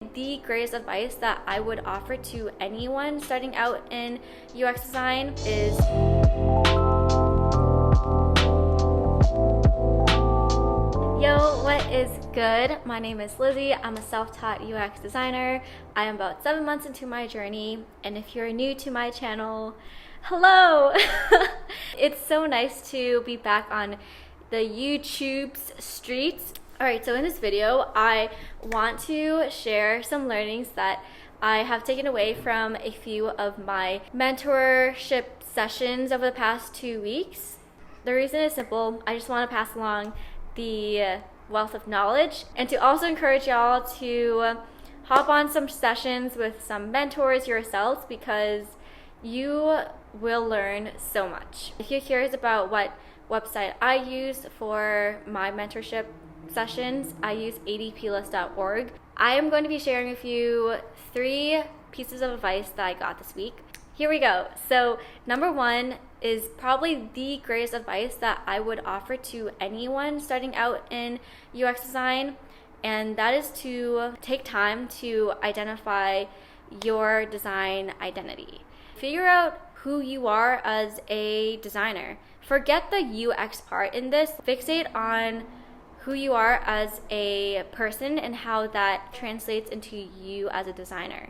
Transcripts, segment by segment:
The greatest advice that I would offer to anyone starting out in UX design is Yo, what is good? My name is Lizzie. I'm a self-taught UX designer. I am about 7 months into my journey, and if you're new to my channel, hello! It's so nice to be back on the YouTube's streets. Alright, so in this video, I want to share some learnings that I have taken away from a few of my mentorship sessions over the past 2 weeks. The reason is simple. I just want to pass along the wealth of knowledge and to also encourage y'all to hop on some sessions with some mentors yourselves, because you will learn so much. If you're curious about what website I use for my mentorship sessions, I use adplus.org. I am going to be sharing with you 3 pieces of advice that I got this week. Here we go. So number 1 is probably the greatest advice that I would offer to anyone starting out in UX design, and that is to take time to identify your design identity. Figure out who you are as a designer. Forget the UX part in this. Fixate on who you are as a person and how that translates into you as a designer.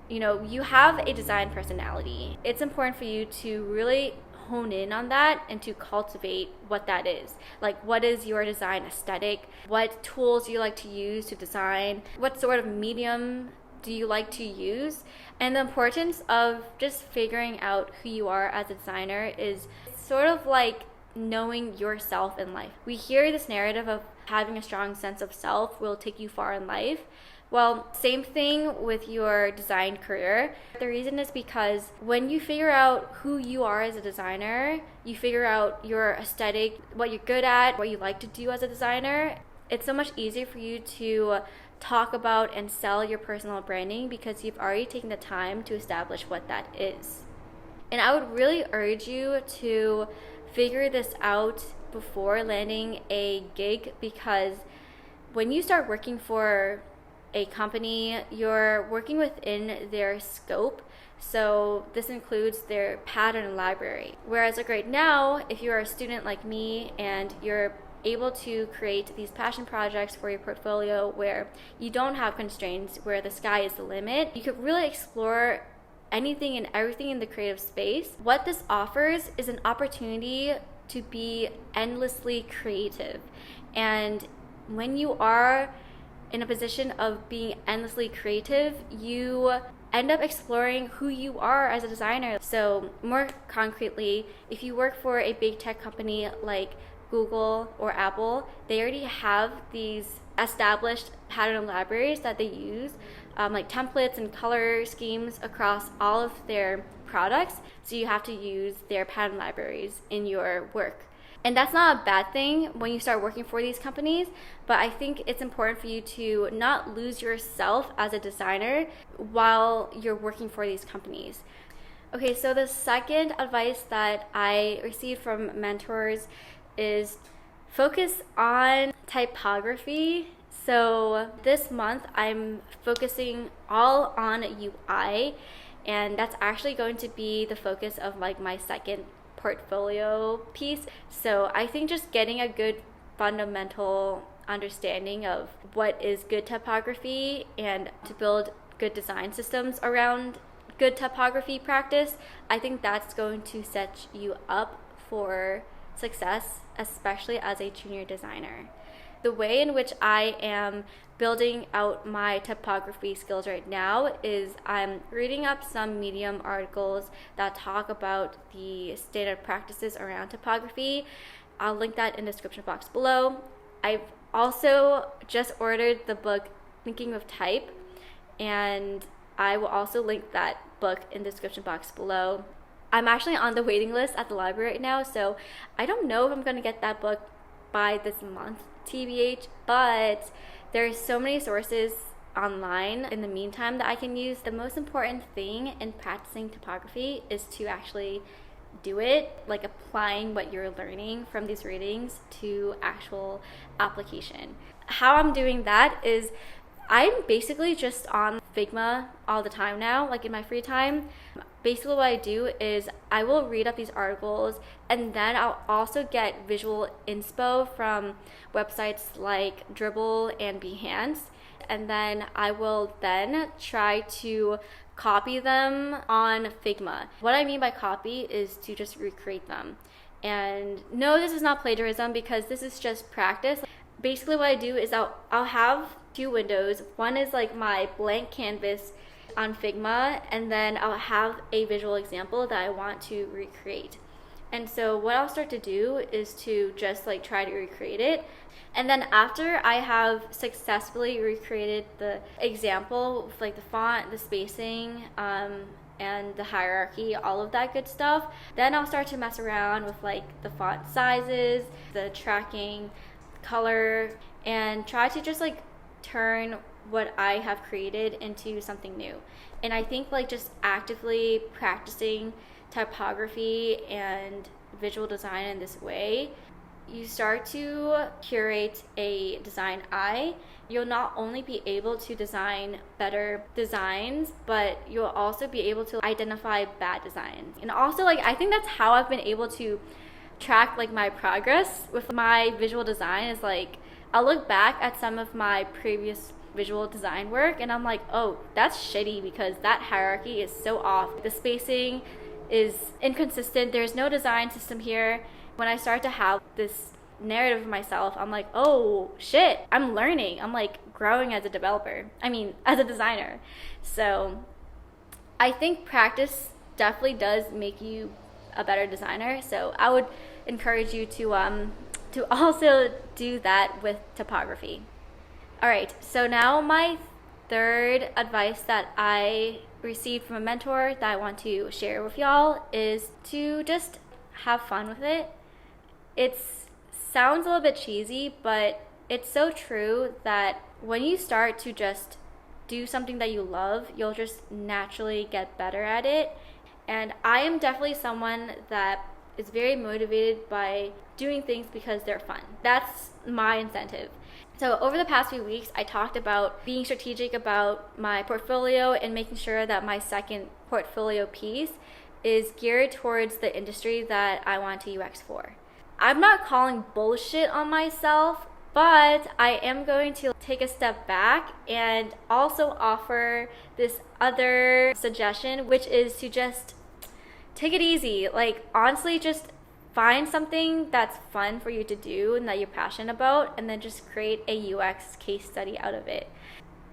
You know, you have a design personality. It's important for you to really hone in on that and to cultivate what that is. Like, what is your design aesthetic? What tools do you like to use to design? What sort of medium do you like to use? And the importance of just figuring out who you are as a designer is sort of like knowing yourself in life. We hear this narrative of having a strong sense of self will take you far in life. Well, same thing with your design career. The reason is because when you figure out who you are as a designer, you figure out your aesthetic, what you're good at, what you like to do as a designer, it's so much easier for you to talk about and sell your personal branding because you've already taken the time to establish what that is. And I would really urge you to figure this out before landing a gig, because when you start working for a company, you're working within their scope. So this includes their pattern library. Whereas like right now, if you're a student like me and you're able to create these passion projects for your portfolio where you don't have constraints, where the sky is the limit, you could really explore anything and everything in the creative space. What this offers is an opportunity to be endlessly creative. And when you are in a position of being endlessly creative, you end up exploring who you are as a designer. So more concretely, if you work for a big tech company like Google or Apple, they already have these established pattern libraries that they use, like templates and color schemes across all of their products. So you have to use their pattern libraries in your work. And that's not a bad thing when you start working for these companies, but I think it's important for you to not lose yourself as a designer while you're working for these companies. Okay, so the second advice that I received from mentors is focus on typography. So this month I'm focusing all on UI, and that's actually going to be the focus of like my second portfolio piece. So I think just getting a good fundamental understanding of what is good typography and to build good design systems around good typography practice, I think that's going to set you up for success, especially as a junior designer. The way in which I am building out my typography skills right now is I'm reading up some Medium articles that talk about the standard practices around typography. I'll link that in the description box below. I've also just ordered the book Thinking with Type, and I will also link that book in the description box below. I'm actually on the waiting list at the library right now, so I don't know if I'm going to get that book by this month, TBH, but there's so many sources online in the meantime that I can use. The most important thing in practicing typography is to actually do it, like applying what you're learning from these readings to actual application. How I'm doing that is I'm basically just on Figma all the time now, like in my free time. Basically what I do is I will read up these articles, and then I'll also get visual inspo from websites like Dribbble and Behance, and then I will then try to copy them on Figma. What I mean by copy is to just recreate them. And no, this is not plagiarism because this is just practice. Basically what I do is I'll have two windows. One is like my blank canvas on Figma, and then I'll have a visual example that I want to recreate. And so what I'll start to do is to just like try to recreate it. And then after I have successfully recreated the example with like the font, the spacing, and the hierarchy, all of that good stuff, then I'll start to mess around with like the font sizes, the tracking, color, and try to just like turn what I have created into something new. And I think like just actively practicing typography and visual design in this way, you start to curate a design eye. You'll not only be able to design better designs, but you'll also be able to identify bad designs. And also like I think that's how I've been able to track like my progress with my visual design, is like I'll look back at some of my previous visual design work and I'm like, oh, that's shitty because that hierarchy is so off. The spacing is inconsistent. There's no design system here. When I start to have this narrative of myself, I'm like, oh shit, I'm learning. I'm like growing as a developer. As a designer. So I think practice definitely does make you a better designer. So I would encourage you to also do that with typography. All right, so now my third advice that I received from a mentor that I want to share with y'all is to just have fun with it. It sounds a little bit cheesy, but it's so true that when you start to just do something that you love, you'll just naturally get better at it. And I am definitely someone that is very motivated by doing things because they're fun. That's my incentive. So over the past few weeks, I talked about being strategic about my portfolio and making sure that my second portfolio piece is geared towards the industry that I want to UX for. I'm not calling bullshit on myself, but I am going to take a step back and also offer this other suggestion, which is to just take it easy. Like, honestly, just find something that's fun for you to do and that you're passionate about, and then just create a UX case study out of it.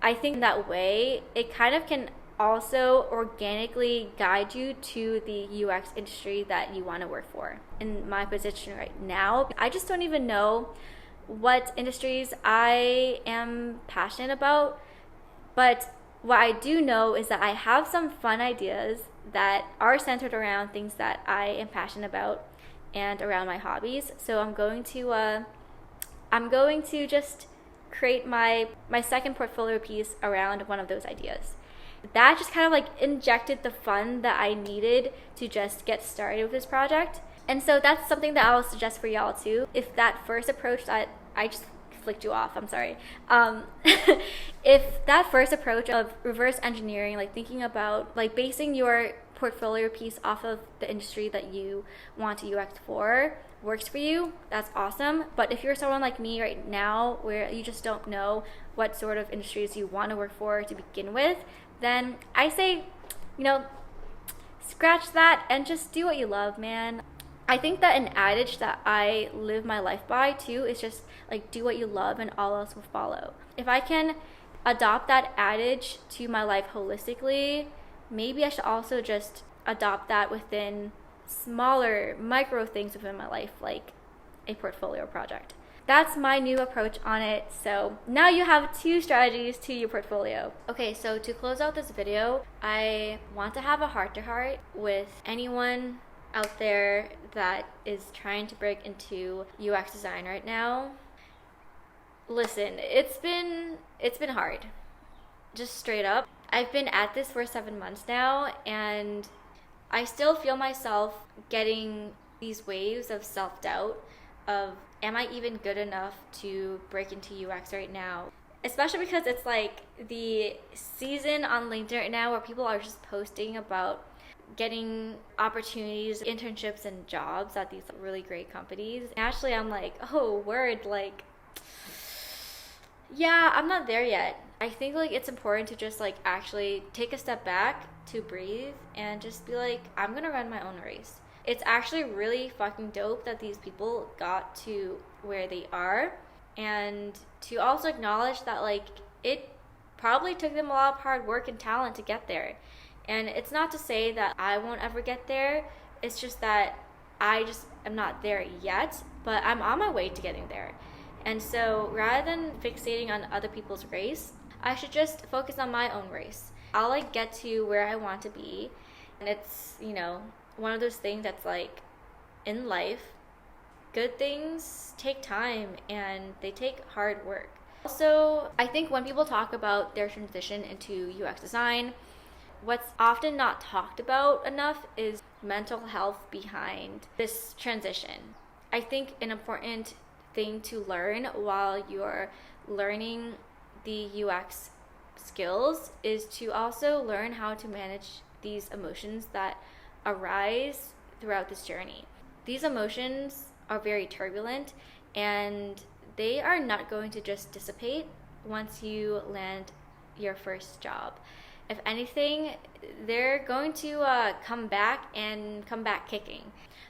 I think that way, it kind of can also organically guide you to the UX industry that you want to work for. In my position right now, I just don't even know what industries I am passionate about, but what I do know is that I have some fun ideas that are centered around things that I am passionate about and around my hobbies. So I'm going to just create my second portfolio piece around one of those ideas. That just kind of like injected the fun that I needed to just get started with this project. And so that's something that I'll suggest for y'all too. If that first approach that I just flicked you off, I'm sorry. If that first approach of reverse engineering, like thinking about like basing your portfolio piece off of the industry that you want to UX for works for you, that's awesome. But if you're someone like me right now where you just don't know what sort of industries you want to work for to begin with, then I say, scratch that and just do what you love, man. I think that an adage that I live my life by too is just like do what you love and all else will follow. If I can adopt that adage to my life holistically, maybe I should also just adopt that within smaller micro things within my life, like a portfolio project. That's my new approach on it. So now you have 2 strategies to your portfolio. Okay, so to close out this video, I want to have a heart-to-heart with anyone out there that is trying to break into UX design right now. Listen, it's been hard. Just straight up. I've been at this for 7 months now, and I still feel myself getting these waves of self-doubt of, am I even good enough to break into UX right now? especially because it's like the season on LinkedIn right now where people are just posting about getting opportunities, internships, and jobs at these really great companies. Naturally, I'm like, oh, word, like, yeah, I'm not there yet. I think like it's important to just like actually take a step back, to breathe, and just be like, I'm gonna run my own race. It's actually really fucking dope that these people got to where they are, and to also acknowledge that like it probably took them a lot of hard work and talent to get there. And it's not to say that I won't ever get there. It's just that I just am not there yet, but I'm on my way to getting there. And so rather than fixating on other people's race, I should just focus on my own race. I'll like get to where I want to be. And it's, you know, one of those things that's like in life, good things take time and they take hard work. Also, I think when people talk about their transition into UX design, what's often not talked about enough is mental health behind this transition. I think an important thing to learn while you're learning the UX skills is to also learn how to manage these emotions that arise throughout this journey. These emotions are very turbulent and they are not going to just dissipate once you land your first job. If anything, they're going to come back and come back kicking.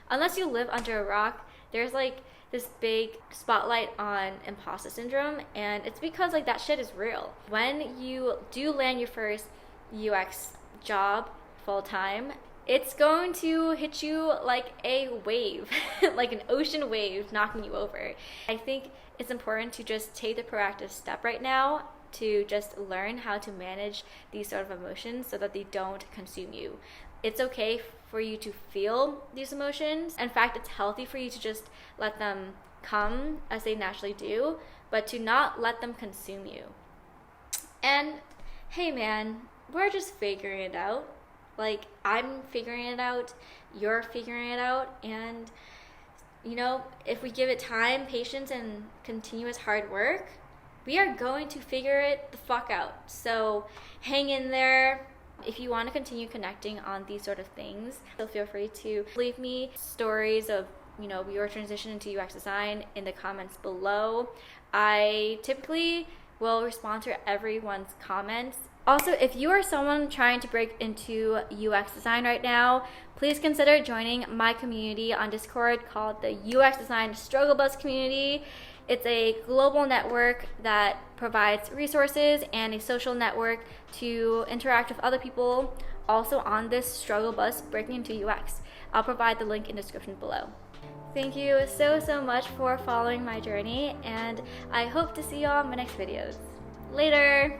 Unless you live under a rock, there's like this big spotlight on imposter syndrome, and it's because like that shit is real. When you do land your first UX job full time, it's going to hit you like a wave, like an ocean wave knocking you over. I think it's important to just take the proactive step right now to just learn how to manage these sort of emotions so that they don't consume you. It's okay for you to feel these emotions. In fact, it's healthy for you to just let them come as they naturally do, but to not let them consume you. And hey man, we're just figuring it out. Like, I'm figuring it out, you're figuring it out, and you know, if we give it time, patience, and continuous hard work, we are going to figure it the fuck out. So hang in there. If you want to continue connecting on these sort of things, so feel free to leave me stories of, you know, your transition into UX design in the comments below. I typically will respond to everyone's comments. Also, if you are someone trying to break into UX design right now, please consider joining my community on Discord called the UXD Struggle Bus community. It's a global network that provides resources and a social network to interact with other people also on this struggle bus breaking into UX. I'll provide the link in the description below. Thank you so much for following my journey, and I hope to see you all in my next videos. Later!